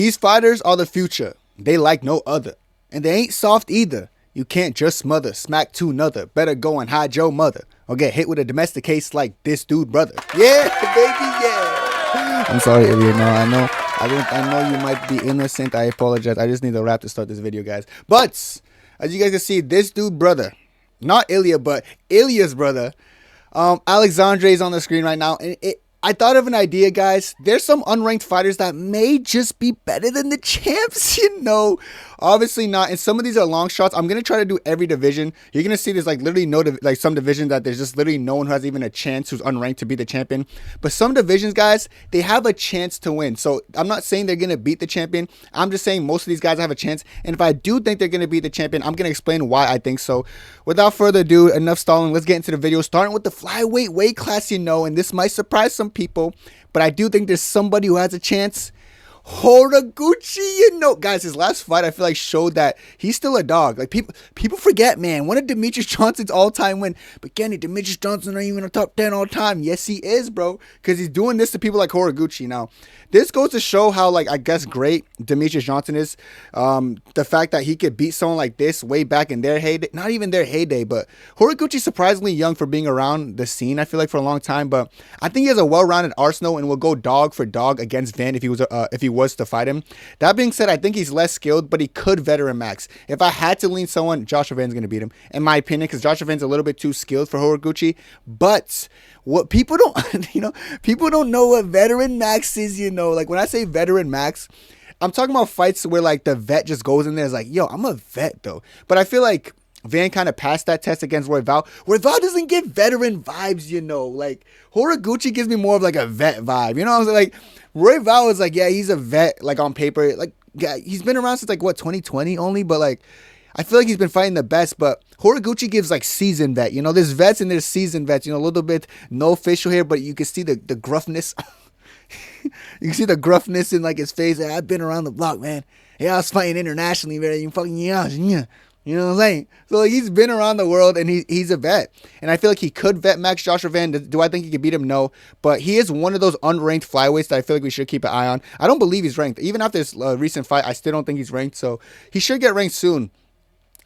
These fighters are the future. They like no other. And they ain't soft either. You can't just smother, smack to another. Better go and hide your mother. Or get hit with a domestic case like this dude brother. Yeah, baby, yeah. I'm sorry, Ilya. No, I know you might be innocent. I apologize. I just need a rap to start this video, guys. But as you guys can see, this dude brother, not Ilya, but Ilya's brother, Alexandre is on the screen right now. And I thought of an idea, guys. There's some unranked fighters that may just be better than the champs, you know. Obviously not. And some of these are long shots. I'm going to try to do every division. You're going to see there's like literally some division that there's just literally no one who has even a chance who's unranked to be the champion. But some divisions, guys, they have a chance to win. So I'm not saying they're going to beat the champion. I'm just saying most of these guys have a chance. And if I do think they're going to beat the champion, I'm going to explain why I think so. Without further ado, enough stalling. Let's get into the video. Starting with the flyweight weight class, you know. And this might surprise some people, but I do think there's somebody who has a chance. Horiguchi, you know, guys, his last fight I feel like showed that he's still a dog. Like people forget, man, one of Demetrius Johnson's all-time win. But Kenny, Demetrius Johnson not even a top 10 all time. Yes, he is, bro, because he's doing this to people like Horiguchi. Now, this goes to show how, like, I guess great Demetrius Johnson is. The fact that he could beat someone like this way back in their heyday, not even their heyday, but Horiguchi's surprisingly young for being around the scene, I feel like, for a long time. But I think he has a well-rounded arsenal and will go dog for dog against Van if he was to fight him. That being said, I think he's less skilled, but he could veteran max. If I had to lean someone, Joshua Van's going to beat him, in my opinion, because Joshua Van's a little bit too skilled for Horiguchi. But what people don't, people don't know what veteran max is, you know. Like, when I say veteran max, I'm talking about fights where, like, the vet just goes in there and is like, yo, I'm a vet, though. But I feel like Van kind of passed that test against Royval. Royval doesn't give veteran vibes, you know. Like, Horiguchi gives me more of, like, a vet vibe. You know what I'm saying? Like, Royval is like, yeah, he's a vet, like, on paper. Like, yeah, he's been around since, like, what, 2020 only? But, like, I feel like he's been fighting the best, but Horiguchi gives, like, seasoned vet. You know, there's vets and there's seasoned vets. You know, a little bit no facial hair, but you can see the gruffness. You can see the gruffness in, like, his face. Like, I've been around the block, man. Yeah, I was fighting internationally, man. You fucking, yeah. You know what I'm saying? So, like, he's been around the world, and he's a vet. And I feel like he could vet max Joshua Van. Do I think he could beat him? No. But he is one of those unranked flyweights that I feel like we should keep an eye on. I don't believe he's ranked. Even after this recent fight, I still don't think he's ranked. So he should get ranked soon.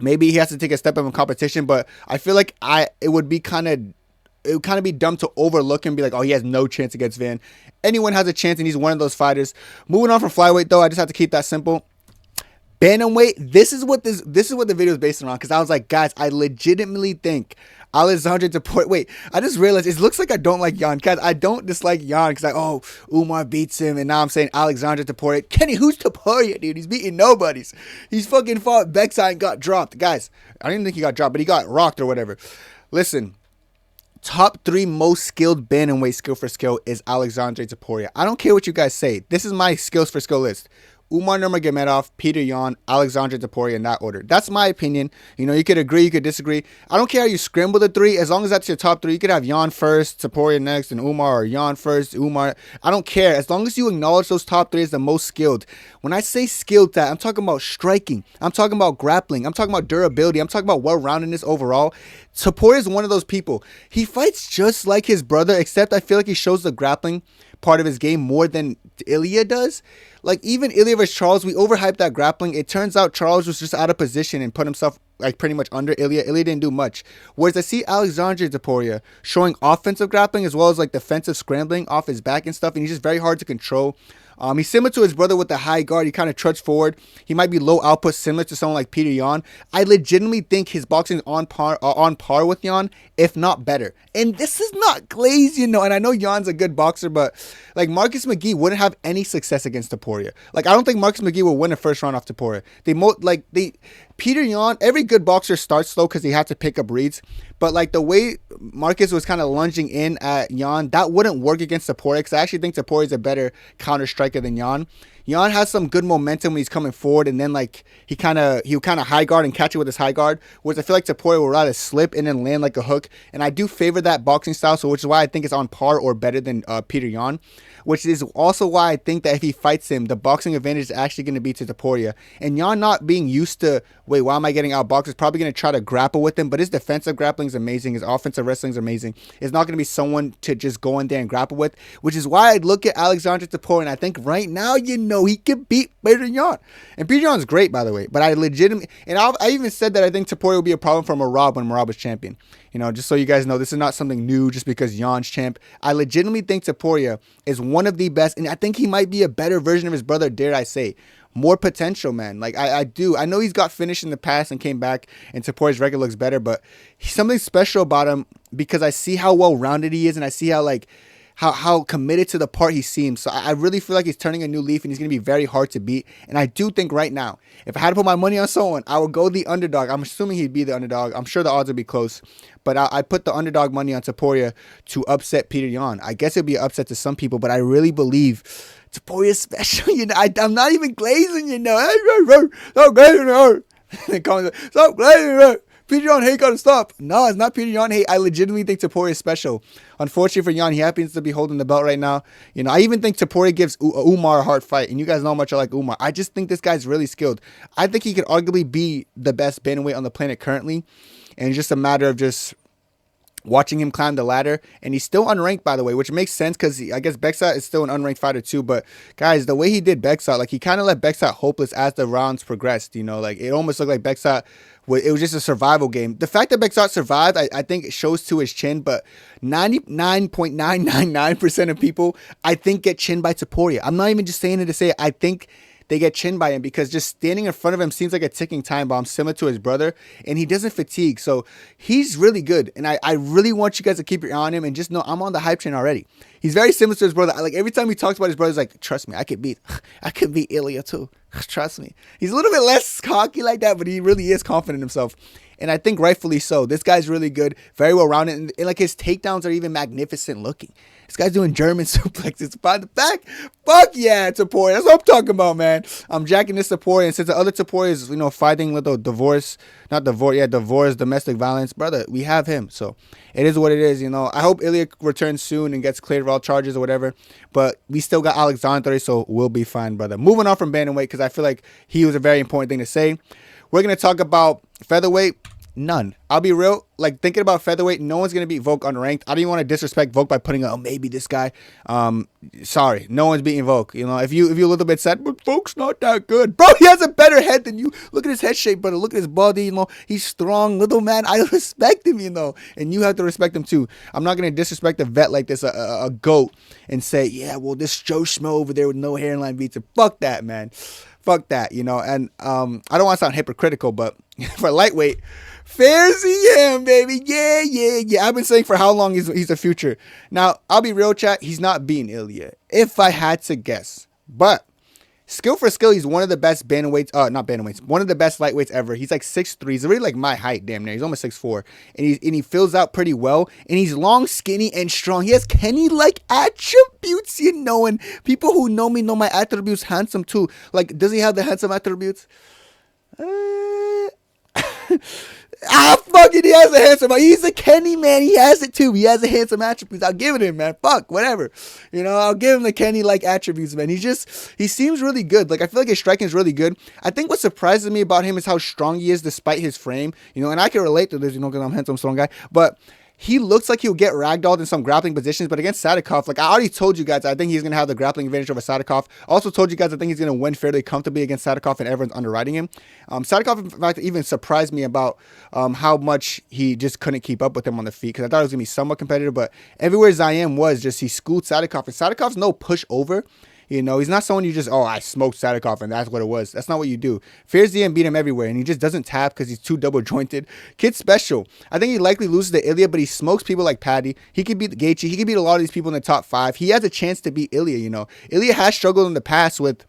Maybe he has to take a step up in competition. But I feel like it would kind of be dumb to overlook him and be like, oh, he has no chance against Van. Anyone has a chance, and he's one of those fighters. Moving on from flyweight, though, I just have to keep that simple. Bantamweight, this is what the video is based around, because I was like, guys, I legitimately think Alexandre Topuria. Wait, I just realized it looks like I don't like Jan. Guys, I don't dislike Jan because Umar beats him, and now I'm saying Alexandre Topuria. Kenny, who's Topuria, dude? He's beating nobodies. He's fucking fought Bekzai and got dropped. Guys, I didn't think he got dropped, but he got rocked or whatever. Listen, top 3 most skilled bantamweight skill for skill is Alexandre Topuria. I don't care what you guys say. This is my skills for skill list. Umar Nurmagomedov, Peter Yan, Alexandre Topuria in that order. That's my opinion. You know, you could agree, you could disagree. I don't care how you scramble the 3. As long as that's your top 3, you could have Yan first, Topuria next, and Umar, or Yan first, Umar. I don't care. As long as you acknowledge those top 3 as the most skilled. When I say skilled, I'm talking about striking. I'm talking about grappling. I'm talking about durability. I'm talking about well-roundedness overall. Topuria is one of those people. He fights just like his brother, except I feel like he shows the grappling part of his game more than Ilya does. Like, even Ilya vs. Charles, we overhyped that grappling. It turns out Charles was just out of position and put himself, like, pretty much under Ilya. Ilya didn't do much. Whereas I see Alexandre Topuria showing offensive grappling as well as, like, defensive scrambling off his back and stuff, and he's just very hard to control. He's similar to his brother with the high guard. He kind of struts forward. He might be low output, similar to someone like Peter Yan. I legitimately think his boxing is on par with Yan, if not better. And this is not glaze, you know. And I know Yan's a good boxer, but like, Marcus McGee wouldn't have any success against Topuria. Like, I don't think Marcus McGee will win a first round off Topuria. Peter Yan, every good boxer starts slow because they have to pick up reads. But, like, the way Marcus was kind of lunging in at Yan, that wouldn't work against Topuria, because I actually think Topuria is a better counter striker than Yan. Yan has some good momentum when he's coming forward, and then, like, he'll kind of high guard and catch it with his high guard, whereas I feel like Topuria will rather slip and then land like a hook, and I do favor that boxing style, so which is why I think it's on par or better than Peter Yan. which is also why I think that if he fights him, the boxing advantage is actually going to be to Topuria. And Jan not being used to, wait, why am I getting outboxed, is probably going to try to grapple with him, but his defensive grappling is amazing. His offensive wrestling is amazing. It's not going to be someone to just go in there and grapple with, which is why I look at Alexander Topuria, and I think right now, he can beat Peter Yan. And Peter Yan's great, by the way, but I legitimately, and I even said that I think Topuria will be a problem for Merab when Merab is champion. Just so you guys know, this is not something new just because Jan's champ. I legitimately think Topuria is one of the best, and I think he might be a better version of his brother, dare I say. More potential, man. Like, I do. I know he's got finished in the past and came back, and Topuria's record looks better, but he's something special about him because I see how well-rounded he is, and I see how committed to the part he seems. So I really feel like he's turning a new leaf, and he's going to be very hard to beat. And I do think right now, if I had to put my money on someone, I would go the underdog. I'm assuming he'd be the underdog. I'm sure the odds would be close. But I put the underdog money on Topuria to upset Peter Yan. I guess it'd be an upset to some people, but I really believe Topuria's special. I'm not even glazing, Stop glazing, Stop glazing, Peter Yan hate gotta stop. No, it's not Peter Yan hate. I legitimately think Topuria is special. Unfortunately for Yan, he happens to be holding the belt right now. I even think Topuria gives Umar a hard fight. And you guys know how much I like Umar. I just think this guy's really skilled. I think he could arguably be the best bantamweight on the planet currently. And it's just a matter of just watching him climb the ladder. And he's still unranked, by the way, which makes sense because I guess Beksat is still an unranked fighter too. But guys, the way he did Beksat, he kind of left Beksat hopeless as the rounds progressed. It almost looked like Beksat, it was just a survival game. The fact that Beksat survived, I think it shows to his chin, but 99.999% of people, I think, get chinned by Topuria. I'm not even just saying it to say it. I think they get chinned by him because just standing in front of him seems like a ticking time bomb, similar to his brother, and he doesn't fatigue. So he's really good, and I really want you guys to keep your eye on him and just know I'm on the hype train already. He's very similar to his brother. Every time he talks about his brother, he's like, trust me, I could beat Ilya too. Trust me. He's a little bit less cocky like that, but he really is confident in himself. And I think rightfully so. This guy's really good, very well-rounded, and his takedowns are even magnificent looking. This guy's doing German suplexes by the back. Fuck yeah, Topuria. That's what I'm talking about, man. I'm jacking this Topuria, and since the other Topuria is, fighting little divorce, domestic violence, brother, we have him. So it is what it is, I hope Ilya returns soon and gets cleared of all charges or whatever, but we still got Alexander, so we'll be fine, brother. Moving on from bantamweight, because I feel like he was a very important thing to say. We're going to talk about featherweight. None. I'll be real. Thinking about featherweight, no one's going to beat Volk unranked. I don't even want to disrespect Volk by putting maybe this guy. Sorry. No one's beating Volk. If you're a little bit sad, but Volk's not that good. Bro, he has a better head than you. Look at his head shape, brother. Look at his body, He's strong, little man. I respect him, And you have to respect him too. I'm not going to disrespect a vet like this, a GOAT, and say, yeah, well, this Joe Schmo over there with no hairline beats him. Fuck that, man. Fuck that, And I don't want to sound hypocritical, but for lightweight, Fairzian, baby. Yeah. I've been saying for how long he's a future. Now, I'll be real, chat. He's not beating Ilya, if I had to guess. But skill for skill, he's one of the best bantamweights. Not bantamweights. One of the best lightweights ever. He's 6'3". He's already my height, damn near. He's almost 6'4". And he fills out pretty well. And he's long, skinny, and strong. He has Kenny-like attributes, And people who know me know my attributes handsome too. Does he have the handsome attributes? Fuck it, he has a handsome. He's a Kenny, man. He has it too. He has a handsome attributes. I'll give it him, man. Fuck, whatever. I'll give him the Kenny-like attributes, man. He seems really good. I feel like his striking is really good. I think what surprises me about him is how strong he is despite his frame. And I can relate to this, because I'm a handsome, strong guy. But he looks like he'll get ragdolled in some grappling positions, but against Sadikov, I already told you guys, I think he's going to have the grappling advantage over Sadikov. Also told you guys, I think he's going to win fairly comfortably against Sadikov, and everyone's underwriting him. Sadikov, in fact, even surprised me about how much he just couldn't keep up with him on the feet, because I thought it was going to be somewhat competitive, but everywhere Zayn was, he schooled Sadikov, and Sadikov's no pushover. He's not someone you just, I smoked Sadikov and that's what it was. That's not what you do. Fairzian beat him everywhere, and he just doesn't tap because he's too double jointed. Kid's special. I think he likely loses to Ilya, but he smokes people like Paddy. He could beat Gaethje. He could beat a lot of these people in the top 5. He has a chance to beat Ilya, Ilya has struggled in the past with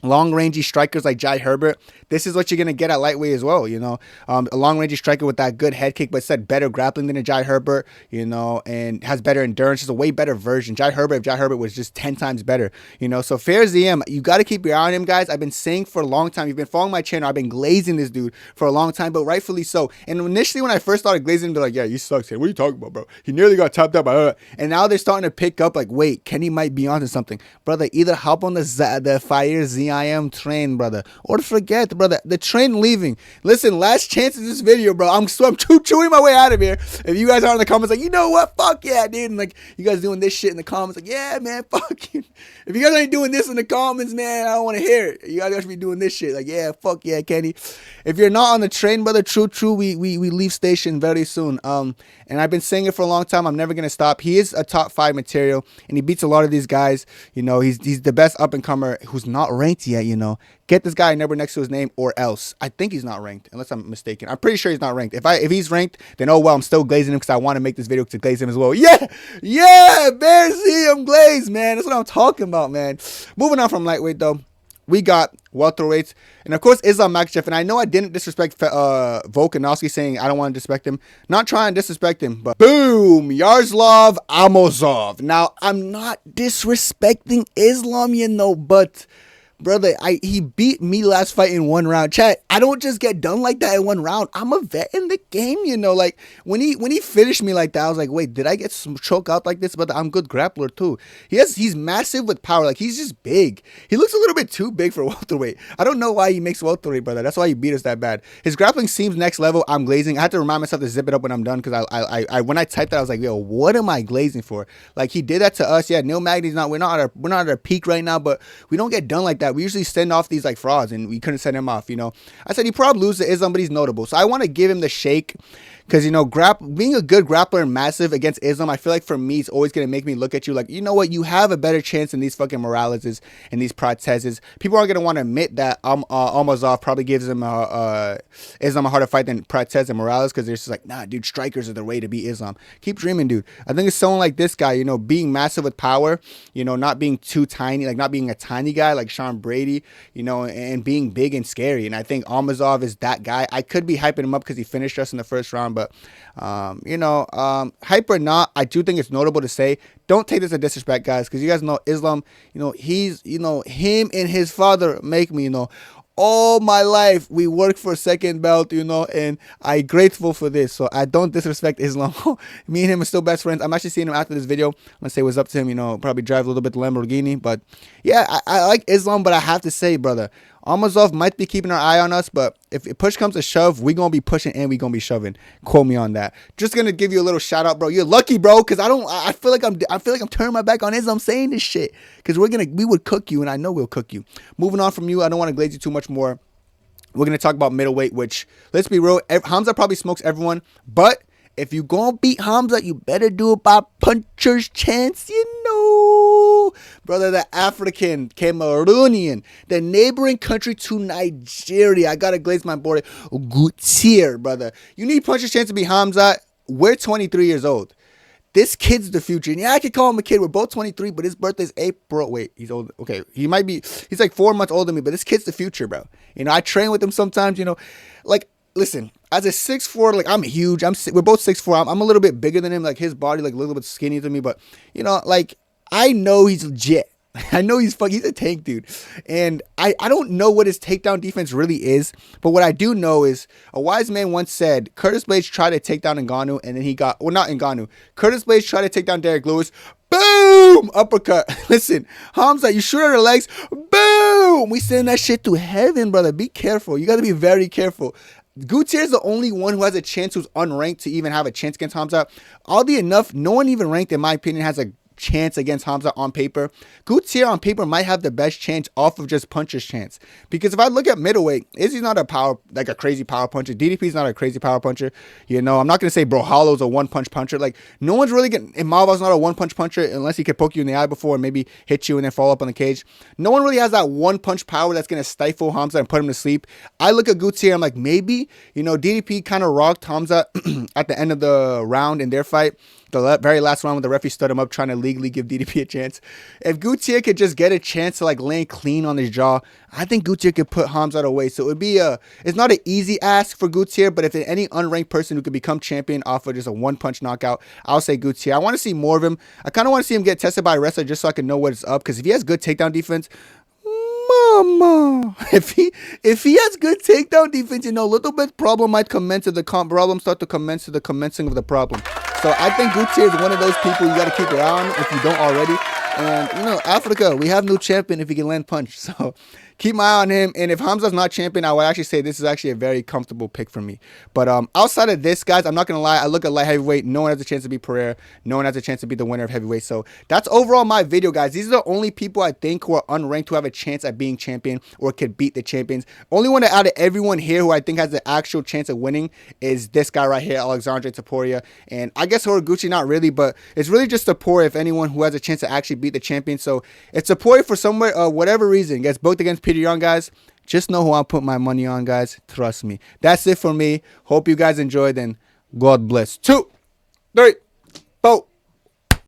long-rangey strikers like Jai Herbert, this is what you're going to get at lightweight as well, you know. A long-rangey striker with that good head kick, but said better grappling than a Jai Herbert, you know, and has better endurance. Is a way better version. Jai Herbert, if Jai Herbert was just 10 times better, you know. So Fair ZM, you got to keep your eye on him, guys. I've been saying for a long time, you've been following my channel, I've been glazing this dude for a long time, but rightfully so. And initially when I first started glazing him, they're like, yeah, you suck, What are you talking about, bro? He nearly got tapped out by her. And now they're starting to pick up like, wait, Kenny might be onto something. Brother, either hop on the Fire ZIM train, brother, or forget, brother, the train leaving. Listen, last chance in this video, bro. I'm chewing my way out of here. If you guys are in the comments like, you know what, fuck yeah, dude, and like you guys doing this shit in the comments like, yeah, man, fuck you. If you guys ain't doing this in the comments, man, I don't want to hear it. You guys should be doing this shit like, yeah, fuck yeah, Kenny. If you're not on the train, brother, true, we leave station very soon. And I've been saying it for a long time. I'm never gonna stop. He is a top 5 material, and he beats a lot of these guys. You know, he's the best up and comer who's not ranked yet. You know, get this guy a number next to his name, or else. I think he's not ranked, unless I'm mistaken. I'm pretty sure he's not ranked. If he's ranked, then oh well, I'm still glazing him because I want to make this video to glaze him as well. Yeah, Bear Z, I'm glazed, man. That's what I'm talking about, man. Moving on from lightweight though. We got welterweights, and of course Islam Makhachev. And I know I didn't disrespect Volkanovski, saying I don't want to disrespect him. Not trying to disrespect him, but boom, Yaroslav Amosov. Now I'm not disrespecting Islam, you know, but brother, he beat me last fight in 1 round. Chat, I don't just get done like that in 1 round. I'm a vet in the game, you know. Like when he finished me like that, I was like, wait, did I get choked out like this? But I'm a good grappler too. He's massive with power. Like he's just big. He looks a little bit too big for welterweight. I don't know why he makes welterweight, brother. That's why he beat us that bad. His grappling seems next level. I'm glazing. I had to remind myself to zip it up when I'm done because I when I typed that, I was like, yo, what am I glazing for? Like he did that to us. Yeah, Neil Magny's not. We're not at our peak right now, but we don't get done like that. We usually send off these like frauds, and we couldn't send him off, you know. I said he probably loses to Islam, but he's notable. So I want to give him the shake because, you know, being a good grappler and massive against Islam, I feel like for me, it's always going to make me look at you like, you know what, you have a better chance than these fucking Moraleses and these Protezes. People aren't going to want to admit that Almazov probably gives him Islam a harder fight than Protez and Morales because they're just like, nah, dude, strikers are the way to beat Islam. Keep dreaming, dude. I think it's someone like this guy, you know, being massive with power, you know, not being too tiny, like not being a tiny guy like Sean Brady, you know, and being big and scary. And I think Almazov is that guy. I could be hyping him up because he finished us in the first round, but you know, hype or not, I do think it's notable to say, don't take this as disrespect, guys, because you guys know Islam, you know, he's, you know, him and his father make me, you know, all my life we work for a second belt, you know, and I'm grateful for this. So I don't disrespect Islam. Me and him are still best friends. I'm actually seeing him after this video. I'm gonna say what's up to him, you know, probably drive a little bit the Lamborghini. But yeah, I like Islam, but I have to say, brother, Almazov might be keeping our eye on us, but if push comes to shove, we gonna be pushing and we gonna be shoving. Quote me on that. Just gonna give you a little shout out, bro. You're lucky, bro, because I feel like I'm turning my back on Islam saying this shit, because we would cook you, and I know we'll cook you. Moving on from you, I don't want to glaze you too much more. We're gonna talk about middleweight, which, let's be real, Hamza probably smokes everyone, but if you gonna beat Hamza, you better do it by puncher's chance, you know. Brother, the African, Cameroonian, the neighboring country to Nigeria. I gotta glaze my board. Gutier, brother. You need puncher's chance to beat Hamza. We're 23 years old. This kid's the future. And yeah, I could call him a kid. We're both 23, but his birthday's April. Wait, he's old. Okay, he's like 4 months older than me, but this kid's the future, bro. You know, I train with him sometimes, you know. Like, listen, as a 6'4", like, I'm huge. We're both 6'4". I'm a little bit bigger than him. Like, his body, like, a little bit skinny to me. But, you know, like, I know he's legit. I know he's a tank, dude. And I don't know what his takedown defense really is. But what I do know is a wise man once said, Curtis Blades tried to take down Ngannou, and then he got, well, not Ngannou. Curtis Blades tried to take down Derek Lewis. Boom! Uppercut. Listen, Hamza, you shoot at her legs. Boom! We send that shit to heaven, brother. Be careful. You got to be very careful. Gutierrez is the only one who has a chance, who's unranked, to even have a chance against Hamza. Oddly enough, no one even ranked, in my opinion, has a chance against Hamza on paper. Gutierrez on paper might have the best chance off of just puncher's chance. Because if I look at middleweight, Izzy's not a crazy power puncher. DDP's not a crazy power puncher. You know, I'm not going to say Brohalo's a one-punch puncher. Like, no one's really getting... Imavov's not a one-punch puncher unless he could poke you in the eye before and maybe hit you and then fall up on the cage. No one really has that one-punch power that's going to stifle Hamza and put him to sleep. I look at Gutierrez, I'm like, maybe, you know, DDP kind of rocked Hamza at the end of the round in their fight. the very last round when the referee stood him up trying to legally give DDP a chance. If Gutierrez could just get a chance to like land clean on his jaw, I think Gutierrez could put Hamzat away. So it would be it's not an easy ask for Gutierrez, but if there's any unranked person who could become champion off of just a one-punch knockout, I'll say Gutierrez. I want to see more of him. I kind of want to see him get tested by a wrestler just so I can know what's up, because if he has good takedown defense, mama, if he has good takedown defense, little bit problem might commence to the problem start to commence to the commencing of the problem. So I think Gutierrez is one of those people you got to keep your eye on if you don't already. And, Africa, we have no champion if he can land punch. So keep my eye on him. And if Hamza's not champion, I would actually say this is actually a very comfortable pick for me. But outside of this, guys, I'm not going to lie. I look at light heavyweight. No one has a chance to be Pereira. No one has a chance to be the winner of heavyweight. So that's overall my video, guys. These are the only people I think who are unranked who have a chance at being champion or could beat the champions. Only one out of everyone here who I think has the actual chance of winning is this guy right here, Alexandre Topuria. And I guess Horiguchi, not really, but it's really just Topuria, if anyone who has a chance to actually beat the champion. So it's Topuria for somewhere, whatever reason, gets booked against Peter Young, guys. Just know who I'll put my money on, guys. Trust me. That's it for me. Hope you guys enjoyed, and God bless. 2, 3, 4.